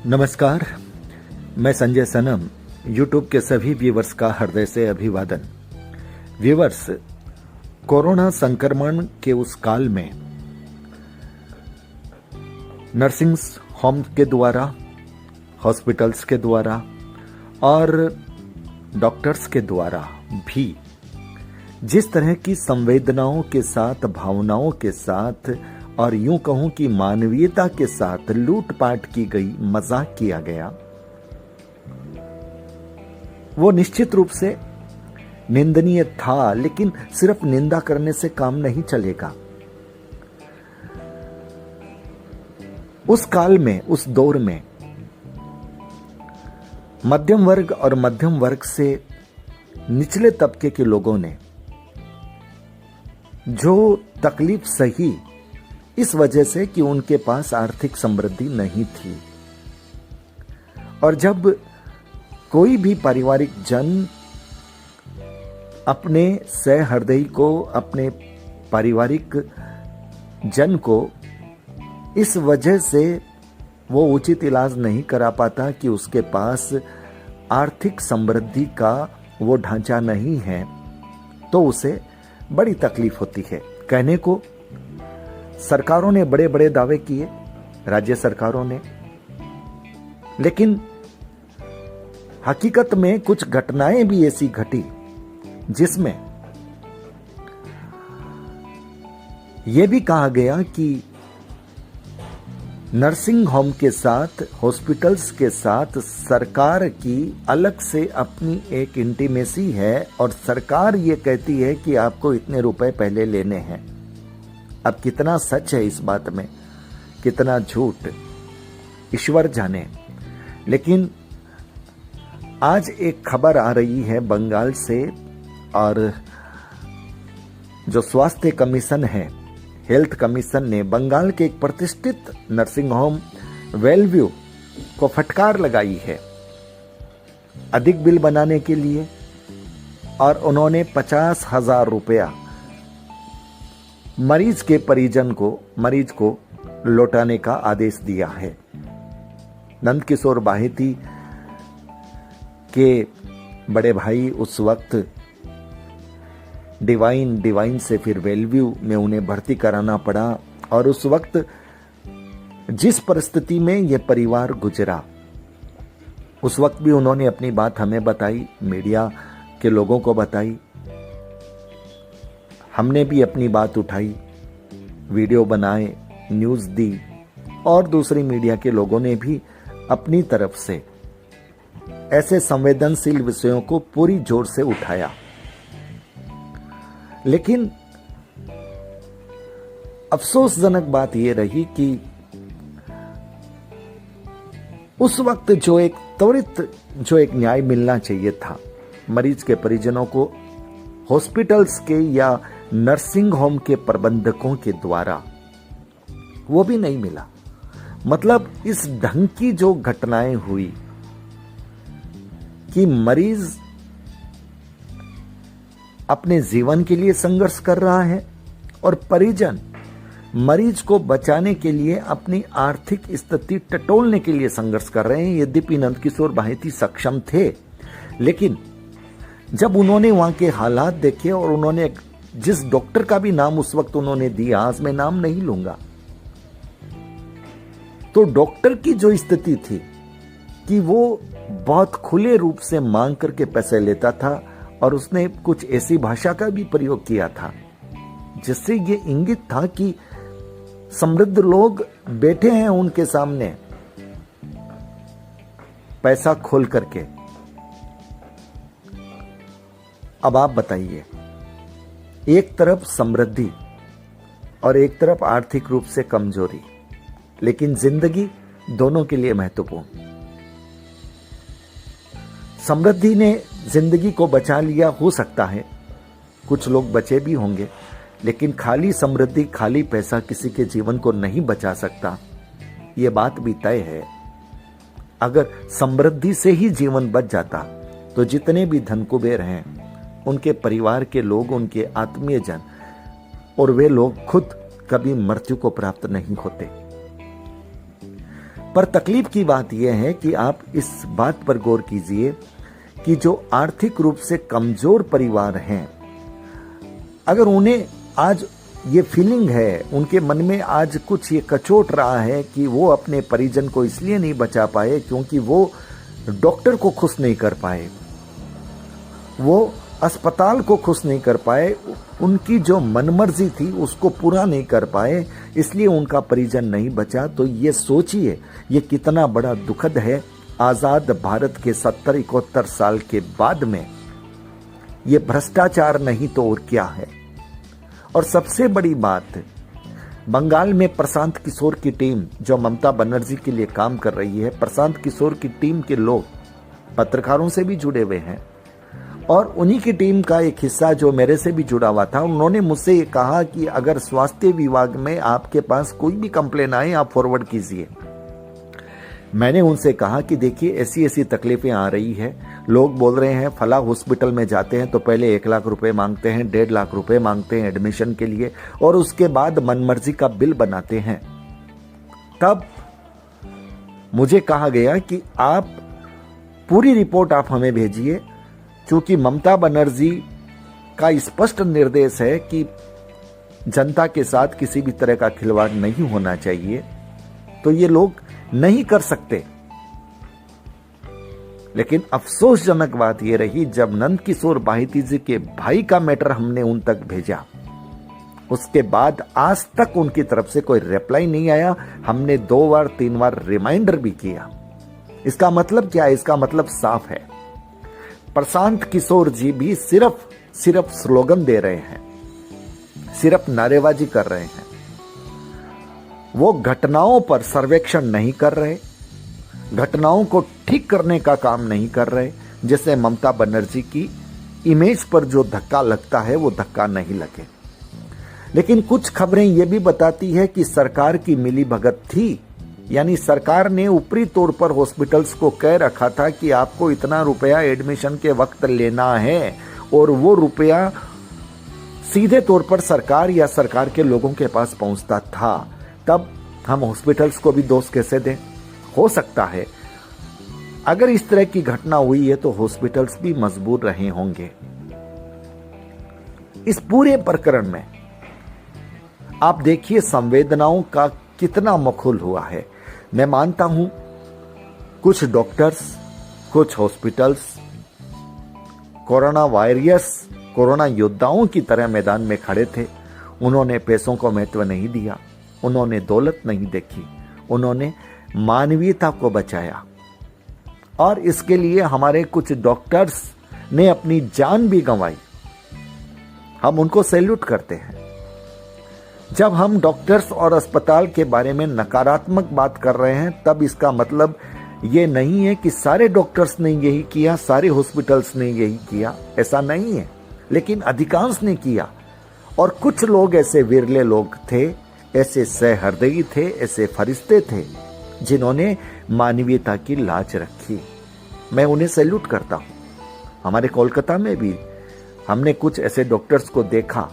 नमस्कार, मैं संजय सनम यूट्यूब के सभी व्यूवर्स का हृदय से अभिवादन। व्यूवर्स, कोरोना संक्रमण के उस काल में नर्सिंग होम के द्वारा, हॉस्पिटल्स के द्वारा और डॉक्टर्स के द्वारा भी जिस तरह की संवेदनाओं के साथ, भावनाओं के साथ और यूं कहूं कि मानवीयता के साथ लूटपाट की गई, मजाक किया गया, वो निश्चित रूप से निंदनीय था। लेकिन सिर्फ निंदा करने से काम नहीं चलेगा। उस काल में, उस दौर में मध्यम वर्ग और मध्यम वर्ग से निचले तबके के लोगों ने जो तकलीफ सही, इस वजह से कि उनके पास आर्थिक समृद्धि नहीं थी। और जब कोई भी पारिवारिक जन अपने सहृदयी को, अपने पारिवारिक जन को इस वजह से वो उचित इलाज नहीं करा पाता कि उसके पास आर्थिक समृद्धि का वो ढांचा नहीं है, तो उसे बड़ी तकलीफ होती है। कहने को सरकारों ने बड़े बड़े दावे किए, राज्य सरकारों ने, लेकिन हकीकत में कुछ घटनाएं भी ऐसी घटी जिसमें यह भी कहा गया कि नर्सिंग होम के साथ, हॉस्पिटल्स के साथ सरकार की अलग से अपनी एक इंटीमेसी है और सरकार ये कहती है कि आपको इतने रुपए पहले लेने हैं। अब कितना सच है इस बात में, कितना झूठ, ईश्वर जाने। लेकिन आज एक खबर आ रही है बंगाल से, और जो स्वास्थ्य कमीशन है, हेल्थ कमीशन ने बंगाल के एक प्रतिष्ठित नर्सिंग होम वेलव्यू को फटकार लगाई है अधिक बिल बनाने के लिए, और उन्होंने 50,000 रुपया मरीज को लौटाने का आदेश दिया है। नंदकिशोर बाहेती के बड़े भाई उस वक्त डिवाइन से फिर वेलव्यू में उन्हें भर्ती कराना पड़ा, और उस वक्त जिस परिस्थिति में यह परिवार गुजरा, उस वक्त भी उन्होंने अपनी बात हमें बताई, मीडिया के लोगों को बताई। हमने भी अपनी बात उठाई, वीडियो बनाए, न्यूज़ दी, और दूसरी मीडिया के लोगों ने भी अपनी तरफ से ऐसे संवेदनशील विषयों को पूरी जोर से उठाया। लेकिन अफसोसजनक बात यह रही कि उस वक्त जो एक न्याय मिलना चाहिए था मरीज के परिजनों को, हॉस्पिटल्स के या नर्सिंग होम के प्रबंधकों के द्वारा, वो भी नहीं मिला। मतलब इस ढंग की जो घटनाएं हुई कि मरीज अपने जीवन के लिए संघर्ष कर रहा है और परिजन मरीज को बचाने के लिए अपनी आर्थिक स्थिति टटोलने के लिए संघर्ष कर रहे हैं। यद्यपि नंदकिशोर बाहेती सक्षम थे, लेकिन जब उन्होंने वहां के हालात देखे और उन्होंने जिस डॉक्टर का भी नाम उस वक्त उन्होंने दिया, आज मैं नाम नहीं लूंगा, तो डॉक्टर की जो स्थिति थी कि वो बहुत खुले रूप से मांग करके पैसे लेता था, और उसने कुछ ऐसी भाषा का भी प्रयोग किया था जिससे ये इंगित था कि समृद्ध लोग बैठे हैं उनके सामने पैसा खोल करके। अब आप बताइए, एक तरफ समृद्धि और एक तरफ आर्थिक रूप से कमजोरी, लेकिन जिंदगी दोनों के लिए महत्वपूर्ण। समृद्धि ने जिंदगी को बचा लिया, हो सकता है कुछ लोग बचे भी होंगे, लेकिन खाली समृद्धि, खाली पैसा किसी के जीवन को नहीं बचा सकता, यह बात भी तय है। अगर समृद्धि से ही जीवन बच जाता तो जितने भी धन कुबेर हैं, उनके परिवार के लोग, उनके आत्मीय जन और वे लोग खुद कभी मृत्यु को प्राप्त नहीं होते। पर तकलीफ की बात यह है कि आप इस बात पर गौर कीजिए कि जो आर्थिक रूप से कमजोर परिवार हैं, अगर उन्हें आज ये फीलिंग है, उनके मन में आज कुछ ये कचोट रहा है कि वो अपने परिजन को इसलिए नहीं बचा पाए क्योंकि वो डॉक्टर को खुश नहीं कर पाए, वो अस्पताल को खुश नहीं कर पाए, उनकी जो मनमर्जी थी उसको पूरा नहीं कर पाए, इसलिए उनका परिजन नहीं बचा। तो ये सोचिए ये कितना बड़ा दुखद है। आजाद भारत के 70-71 साल के बाद में ये भ्रष्टाचार नहीं तो और क्या है। और सबसे बड़ी बात, बंगाल में प्रशांत किशोर की टीम जो ममता बनर्जी के लिए काम कर रही है, प्रशांत किशोर की टीम के लोग पत्रकारों से भी जुड़े हुए हैं और उन्हीं की टीम का एक हिस्सा जो मेरे से भी जुड़ा हुआ था, उन्होंने मुझसे ये कहा कि अगर स्वास्थ्य विभाग में आपके पास कोई भी कंप्लेन आए आप फॉरवर्ड कीजिए। मैंने उनसे कहा कि देखिए ऐसी ऐसी तकलीफें आ रही है, लोग बोल रहे हैं फला हॉस्पिटल में जाते हैं तो पहले 1 लाख रुपए मांगते हैं, 1.5 लाख रुपए मांगते हैं एडमिशन के लिए और उसके बाद मनमर्जी का बिल बनाते हैं। तब मुझे कहा गया कि आप पूरी रिपोर्ट आप हमें भेजिए, क्योंकि ममता बनर्जी का स्पष्ट निर्देश है कि जनता के साथ किसी भी तरह का खिलवाड़ नहीं होना चाहिए, तो ये लोग नहीं कर सकते। लेकिन अफसोसजनक बात यह रही, जब नंद किशोर बाहिती जी के भाई का मैटर हमने उन तक भेजा, उसके बाद आज तक उनकी तरफ से कोई रिप्लाई नहीं आया। हमने 2 बार 3 बार रिमाइंडर भी किया। इसका मतलब क्या है? इसका मतलब साफ है, प्रशांत किशोर जी भी सिर्फ स्लोगन दे रहे हैं, सिर्फ नारेबाजी कर रहे हैं। वो घटनाओं पर सर्वेक्षण नहीं कर रहे, घटनाओं को ठीक करने का काम नहीं कर रहे, जिससे ममता बनर्जी की इमेज पर जो धक्का लगता है वो धक्का नहीं लगे। लेकिन कुछ खबरें ये भी बताती है कि सरकार की मिलीभगत थी, यानी सरकार ने ऊपरी तौर पर हॉस्पिटल्स को कह रखा था कि आपको इतना रुपया एडमिशन के वक्त लेना है और वो रुपया सीधे तौर पर सरकार या सरकार के लोगों के पास पहुंचता था। तब हम हॉस्पिटल्स को भी दोष कैसे दें? हो सकता है अगर इस तरह की घटना हुई है तो हॉस्पिटल्स भी मजबूर रहे होंगे। इस पूरे प्रकरण में आप देखिए संवेदनाओं का कितना मखौल हुआ है। मैं मानता हूं कुछ डॉक्टर्स, कुछ हॉस्पिटल्स कोरोना वॉरियर्स, कोरोना योद्धाओं की तरह मैदान में खड़े थे। उन्होंने पैसों को महत्व नहीं दिया, उन्होंने दौलत नहीं देखी, उन्होंने मानवीयता को बचाया। और इसके लिए हमारे कुछ डॉक्टर्स ने अपनी जान भी गंवाई। हम उनको सैल्यूट करते हैं। जब हम डॉक्टर्स और अस्पताल के बारे में नकारात्मक बात कर रहे हैं, तब इसका मतलब ये नहीं है कि सारे डॉक्टर्स ने यही किया, सारे हॉस्पिटल्स ने यही किया, ऐसा नहीं है। लेकिन अधिकांश ने किया और कुछ लोग ऐसे विरले लोग थे, ऐसे सहृदयी थे, ऐसे फरिश्ते थे जिन्होंने मानवीयता की लाज रखी। मैं उन्हें सैल्यूट करता हूं। हमारे कोलकाता में भी हमने कुछ ऐसे डॉक्टर्स को देखा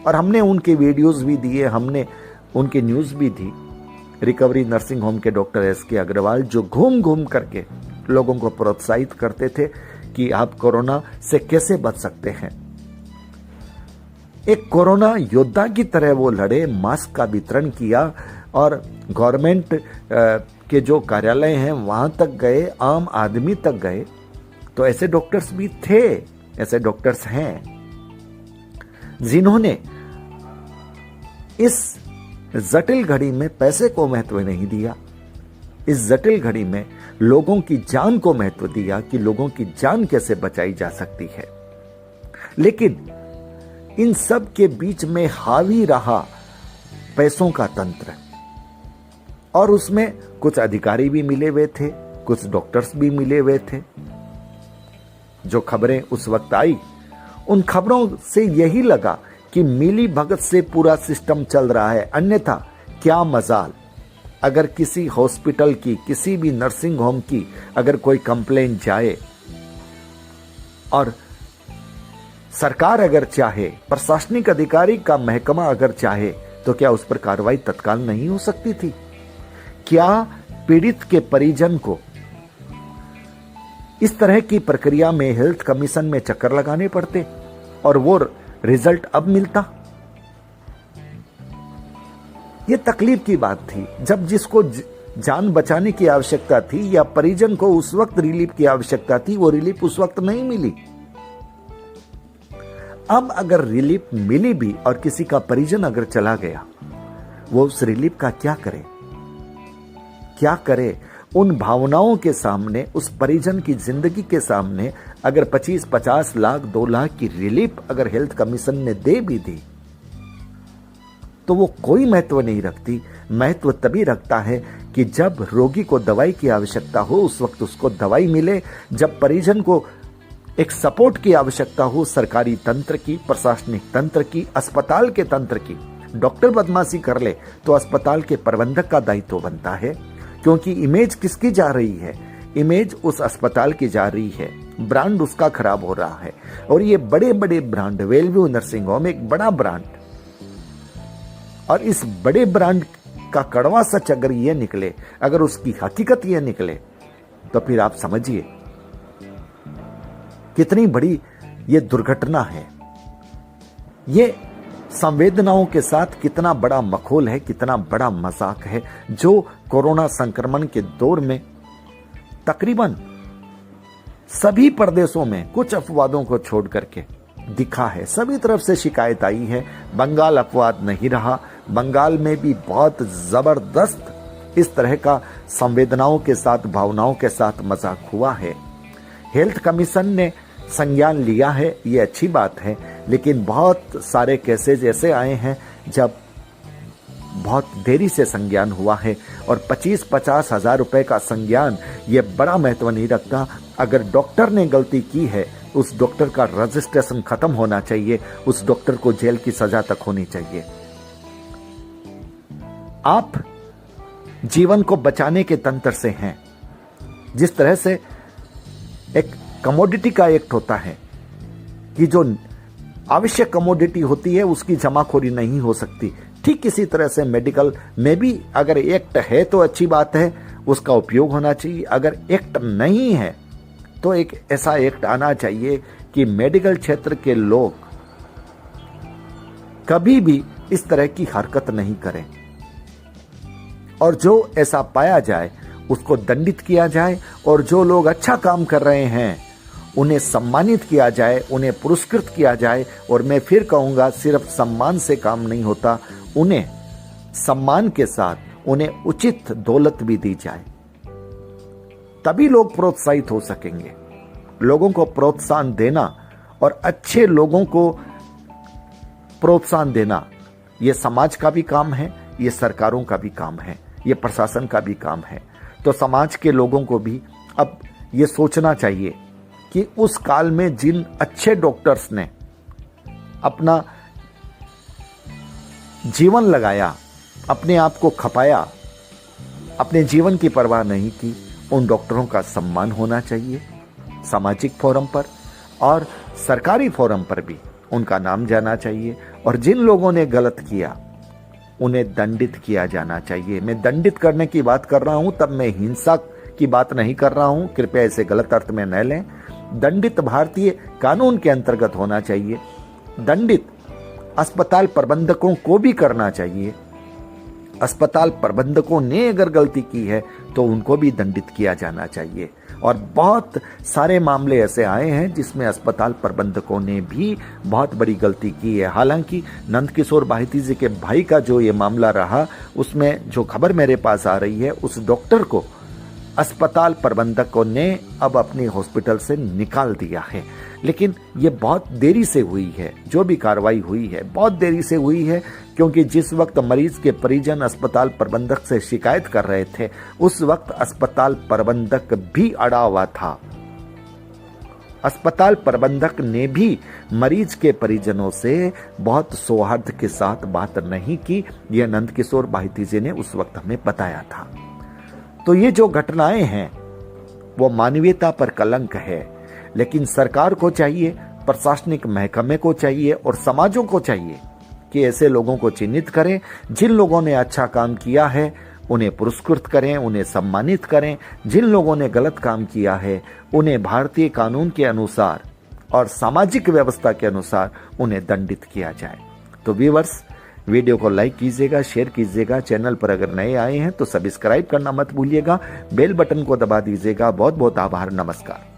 और हमने उनके वीडियोस भी दिए, हमने उनकी न्यूज भी दी। रिकवरी नर्सिंग होम के डॉक्टर SK अग्रवाल जो घूम घूम करके लोगों को प्रोत्साहित करते थे कि आप कोरोना से कैसे बच सकते हैं। एक कोरोना योद्धा की तरह वो लड़े, मास्क का वितरण किया और गवर्नमेंट के जो कार्यालय हैं वहां तक गए, आम आदमी तक गए। तो ऐसे डॉक्टर्स भी थे, ऐसे डॉक्टर्स हैं जिन्होंने इस जटिल घड़ी में पैसे को महत्व नहीं दिया, इस जटिल घड़ी में लोगों की जान को महत्व दिया कि लोगों की जान कैसे बचाई जा सकती है। लेकिन इन सब के बीच में हावी रहा पैसों का तंत्र, और उसमें कुछ अधिकारी भी मिले हुए थे, कुछ डॉक्टर्स भी मिले हुए थे। जो खबरें उस वक्त आई, उन खबरों से यही लगा कि मिली भगत से पूरा सिस्टम चल रहा है। अन्यथा क्या मजाल, अगर किसी हॉस्पिटल की, किसी भी नर्सिंग होम की अगर कोई कंप्लेंट जाए और सरकार अगर चाहे, प्रशासनिक अधिकारी का महकमा अगर चाहे, तो क्या उस पर कार्रवाई तत्काल नहीं हो सकती थी? क्या पीड़ित के परिजन को इस तरह की प्रक्रिया में हेल्थ कमीशन में चक्कर लगाने पड़ते और वो रिजल्ट अब मिलता। ये तकलीफ की बात थी। जब जिसको जान बचाने की आवश्यकता थी या परिजन को उस वक्त रिलीफ की आवश्यकता थी, वो रिलीफ उस वक्त नहीं मिली। अब अगर रिलीफ मिली भी और किसी का परिजन अगर चला गया, वो उस रिलीफ का क्या करे? क्या करे? उन भावनाओं के सामने, उस परिजन की जिंदगी के सामने अगर 25-50 लाख 2 लाख की रिलीफ अगर हेल्थ कमीशन ने दे भी दी तो वो कोई महत्व नहीं रखती। महत्व तभी रखता है कि जब रोगी को दवाई की आवश्यकता हो उस वक्त उसको दवाई मिले, जब परिजन को एक सपोर्ट की आवश्यकता हो, सरकारी तंत्र की, प्रशासनिक तंत्र की, अस्पताल के तंत्र की। डॉक्टर बदमाशी कर ले तो अस्पताल के प्रबंधक का दायित्व बनता है, क्योंकि इमेज किसकी जा रही है? इमेज उस अस्पताल की जा रही है, ब्रांड उसका खराब हो रहा है। और ये बड़े बड़े ब्रांड, वेलव्यू नर्सिंग होम एक बड़ा ब्रांड, और इस बड़े ब्रांड का कड़वा सच अगर ये निकले, अगर उसकी हकीकत ये निकले, तो फिर आप समझिए कितनी बड़ी ये दुर्घटना है। ये संवेदनाओं के साथ कितना बड़ा मखौल है, कितना बड़ा मजाक है, जो कोरोना संक्रमण के दौर में तकरीबन सभी प्रदेशों में कुछ अपवादों को छोड़ करके दिखा है। सभी तरफ से शिकायत आई है। बंगाल अपवाद नहीं रहा। बंगाल में भी बहुत जबरदस्त इस तरह का संवेदनाओं के साथ, भावनाओं के साथ मजाक हुआ है। हेल्थ कमीशन ने संज्ञान लिया है, ये अच्छी बात है, लेकिन बहुत सारे केसेज ऐसे आए हैं जब बहुत देरी से संज्ञान हुआ है। और 25-50 हजार रुपए का संज्ञान ये बड़ा महत्व नहीं रखता। अगर डॉक्टर ने गलती की है, उस डॉक्टर का रजिस्ट्रेशन खत्म होना चाहिए, उस डॉक्टर को जेल की सजा तक होनी चाहिए। आप जीवन को बचाने के तंत्र से हैं। जिस तरह से एक कमोडिटी का एक्ट होता है कि जो आवश्यक कमोडिटी होती है उसकी जमाखोरी नहीं हो सकती, ठीक इसी तरह से मेडिकल में भी अगर एक्ट है तो अच्छी बात है, उसका उपयोग होना चाहिए। अगर एक्ट नहीं है तो एक ऐसा एक्ट आना चाहिए कि मेडिकल क्षेत्र के लोग कभी भी इस तरह की हरकत नहीं करें, और जो ऐसा पाया जाए उसको दंडित किया जाए, और जो लोग अच्छा काम कर रहे हैं उन्हें सम्मानित किया जाए, उन्हें पुरस्कृत किया जाए। और मैं फिर कहूंगा, सिर्फ सम्मान से काम नहीं होता, उन्हें सम्मान के साथ उन्हें उचित दौलत भी दी जाए, तभी लोग प्रोत्साहित हो सकेंगे। लोगों को प्रोत्साहन देना और अच्छे लोगों को प्रोत्साहन देना, यह समाज का भी काम है, ये सरकारों का भी काम है, ये प्रशासन का भी काम है। तो समाज के लोगों को भी अब ये सोचना चाहिए कि उस काल में जिन अच्छे डॉक्टर्स ने अपना जीवन लगाया, अपने आप को खपाया, अपने जीवन की परवाह नहीं की, उन डॉक्टरों का सम्मान होना चाहिए सामाजिक फोरम पर, और सरकारी फोरम पर भी उनका नाम जाना चाहिए। और जिन लोगों ने गलत किया उन्हें दंडित किया जाना चाहिए। मैं दंडित करने की बात कर रहा हूं, तब मैं हिंसा की बात नहीं कर रहा हूं, कृपया इसे गलत अर्थ में न लें। दंडित भारतीय कानून के अंतर्गत होना चाहिए। दंडित अस्पताल प्रबंधकों को भी करना चाहिए। अस्पताल प्रबंधकों ने अगर गलती की है तो उनको भी दंडित किया जाना चाहिए। और बहुत सारे मामले ऐसे आए हैं जिसमें अस्पताल प्रबंधकों ने भी बहुत बड़ी गलती की है। हालांकि नंदकिशोर बाहिती जी के भाई का जो ये मामला रहा, उसमें जो खबर मेरे पास आ रही है, उस डॉक्टर को अस्पताल प्रबंधकों ने अब अपनी हॉस्पिटल से निकाल दिया है। लेकिन ये बहुत देरी से हुई है, जो भी कार्रवाई हुई है बहुत देरी से हुई है, क्योंकि जिस वक्त मरीज के परिजन अस्पताल प्रबंधक से शिकायत कर रहे थे, उस वक्त अस्पताल प्रबंधक भी अड़ा हुआ था। अस्पताल प्रबंधक ने भी मरीज के परिजनों से बहुत सौहार्द के साथ बात नहीं की। यह नंदकिशोर बाहिती जी ने उस वक्त हमें बताया था। तो ये जो घटनाएं हैं वो मानवीयता पर कलंक है। लेकिन सरकार को चाहिए, प्रशासनिक महकमे को चाहिए और समाजों को चाहिए कि ऐसे लोगों को चिन्हित करें। जिन लोगों ने अच्छा काम किया है उन्हें पुरस्कृत करें, उन्हें सम्मानित करें। जिन लोगों ने गलत काम किया है उन्हें भारतीय कानून के अनुसार और सामाजिक व्यवस्था के अनुसार उन्हें दंडित किया जाए। तो व्यूअर्स, वीडियो को लाइक कीजिएगा, शेयर कीजिएगा। चैनल पर अगर नए आए हैं तो सब्सक्राइब करना मत भूलिएगा, बेल बटन को दबा दीजिएगा। बहुत बहुत आभार, नमस्कार।